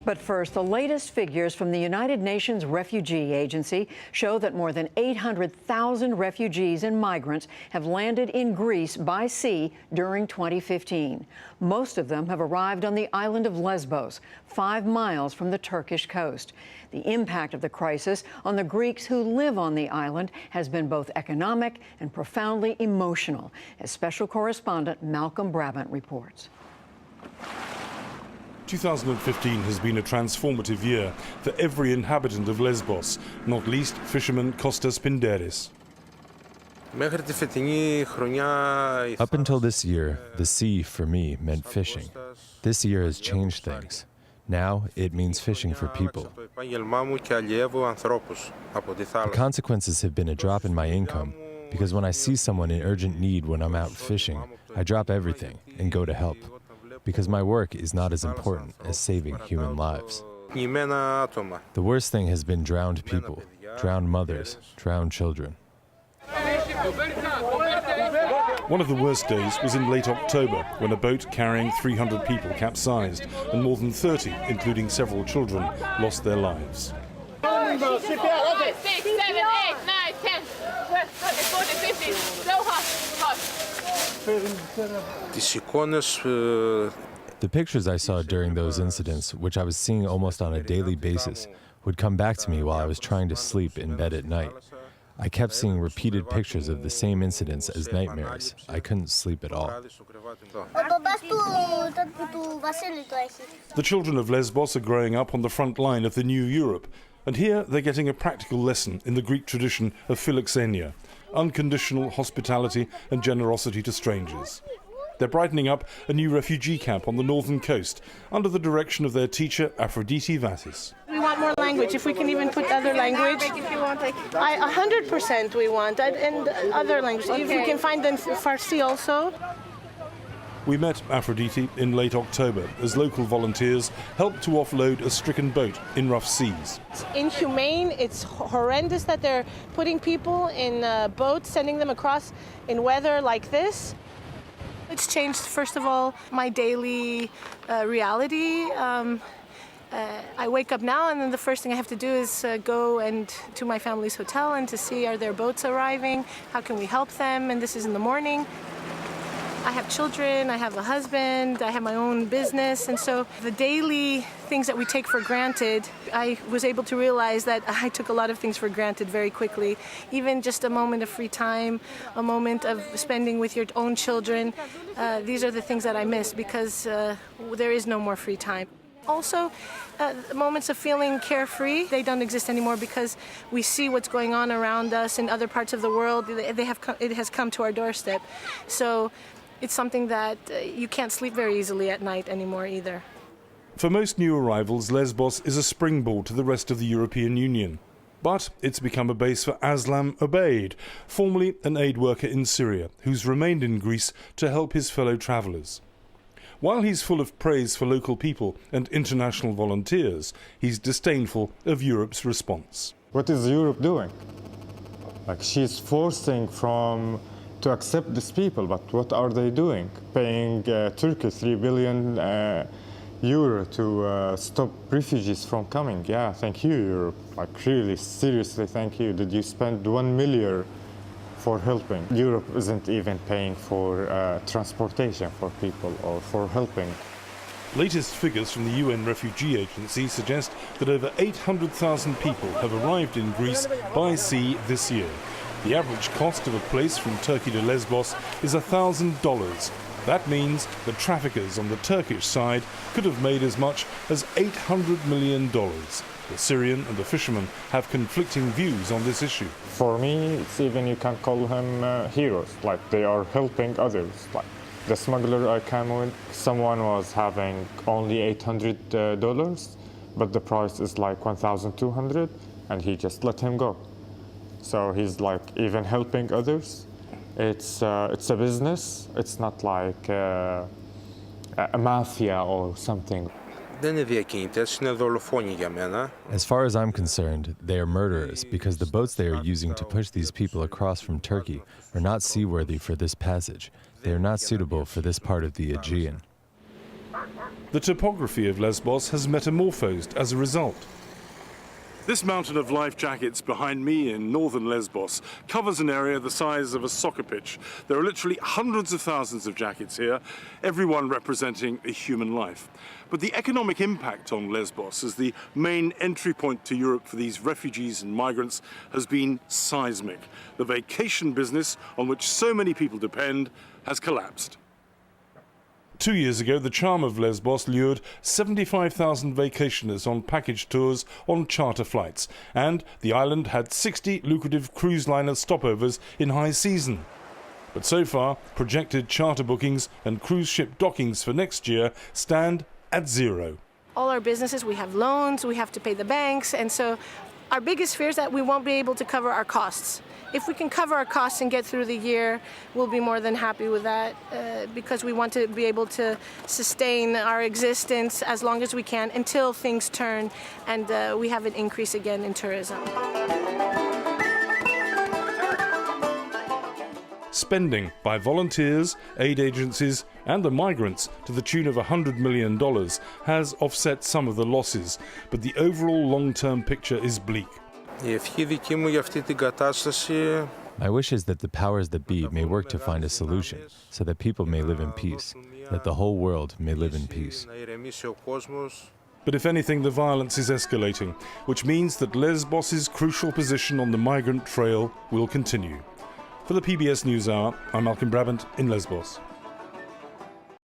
But first, the latest figures from the United Nations Refugee Agency show that more than 800,000 refugees and migrants have landed in Greece by sea during 2015. Most of them have arrived on the island of Lesbos, 5 miles from the Turkish coast. The impact of the crisis on the Greeks who live on the island has been both economic and profoundly emotional, as special correspondent Malcolm Brabant reports. 2015 has been a transformative year for every inhabitant of Lesbos, not least fisherman Kostas Pinderis. Up until this year, the sea for me meant fishing. This year has changed things. Now it means fishing for people. The consequences have been a drop in my income, because when I see someone in urgent need when I'm out fishing, I drop everything and go to help. Because my work is not as important as saving human lives. The worst thing has been drowned people, drowned mothers, drowned children. One of the worst days was in late October, when a boat carrying 300 people capsized, and more than 30, including several children, lost their lives. 6, 7, 8, 9, 10, 12, 13, 14, 15, The pictures I saw during those incidents, which I was seeing almost on a daily basis, would come back to me while I was trying to sleep in bed at night. I kept seeing repeated pictures of the same incidents as nightmares. I couldn't sleep at all. The children of Lesbos are growing up on the front line of the new Europe, and here they're getting a practical lesson in the Greek tradition of philoxenia, unconditional hospitality and generosity to strangers. They're brightening up a new refugee camp on the northern coast under the direction of their teacher, Aphrodite Vatis. We want more language, if we can even put other language. 100% we want, and other languages. If we can find them Farsi also. We met Aphrodite in late October as local volunteers helped to offload a stricken boat in rough seas. It's inhumane, it's horrendous that they're putting people in boats, sending them across in weather like this. It's changed, first of all, my daily reality. I wake up now and then the first thing I have to do is go to my family's hotel and to see, are their boats arriving? How can we help them? And this is in the morning. I have children, I have a husband, I have my own business, and so the daily things that we take for granted, I was able to realize that I took a lot of things for granted very quickly. Even just a moment of free time, a moment of spending with your own children, these are the things that I miss because there is no more free time. Also, moments of feeling carefree, they don't exist anymore because we see what's going on around us in other parts of the world. It has come to our doorstep. So it's something that you can't sleep very easily at night anymore either. For most new arrivals, Lesbos is a springboard to the rest of the European Union. But it's become a base for Aslam Obeid, formerly an aid worker in Syria, who's remained in Greece to help his fellow travellers. While he's full of praise for local people and international volunteers, he's disdainful of Europe's response. What is Europe doing? Like, she's forcing to accept these people, but what are they doing? Paying Turkey 3 billion euro to stop refugees from coming. Yeah, thank you, Europe. Like, really, seriously, thank you. Did you spend 1 million for helping? Europe isn't even paying for transportation for people or for helping. Latest figures from the UN Refugee Agency suggest that over 800,000 people have arrived in Greece by sea this year. The average cost of a place from Turkey to Lesbos is $1,000. That means the traffickers on the Turkish side could have made as much as $800 million. The Syrian and the fishermen have conflicting views on this issue. For me, it's even, you can call them heroes, like they are helping others. Like the smuggler I came with, someone was having only $800, but the price is like $1,200, and he just let him go. So he's like even helping others. It's a business. It's not like a mafia or something. As far as I'm concerned, they are murderers because the boats they are using to push these people across from Turkey are not seaworthy for this passage. They are not suitable for this part of the Aegean. The topography of Lesbos has metamorphosed as a result. This mountain of life jackets behind me in northern Lesbos covers an area the size of a soccer pitch. There are literally hundreds of thousands of jackets here, everyone representing a human life. But the economic impact on Lesbos as the main entry point to Europe for these refugees and migrants has been seismic. The vacation business on which so many people depend has collapsed. 2 years ago, the charm of Lesbos lured 75,000 vacationers on package tours on charter flights, and the island had 60 lucrative cruise liner stopovers in high season. But so far, projected charter bookings and cruise ship dockings for next year stand at zero. All our businesses, we have loans, we have to pay the banks, and so our biggest fear is that we won't be able to cover our costs. If we can cover our costs and get through the year, we'll be more than happy with that because we want to be able to sustain our existence as long as we can until things turn and we have an increase again in tourism. Spending by volunteers, aid agencies and the migrants to the tune of $100 million has offset some of the losses, but the overall long-term picture is bleak. My wish is that the powers that be may work to find a solution so that people may live in peace, that the whole world may live in peace. But if anything, the violence is escalating, which means that Lesbos's crucial position on the migrant trail will continue. For the PBS NewsHour, I'm Malcolm Brabant in Lesbos.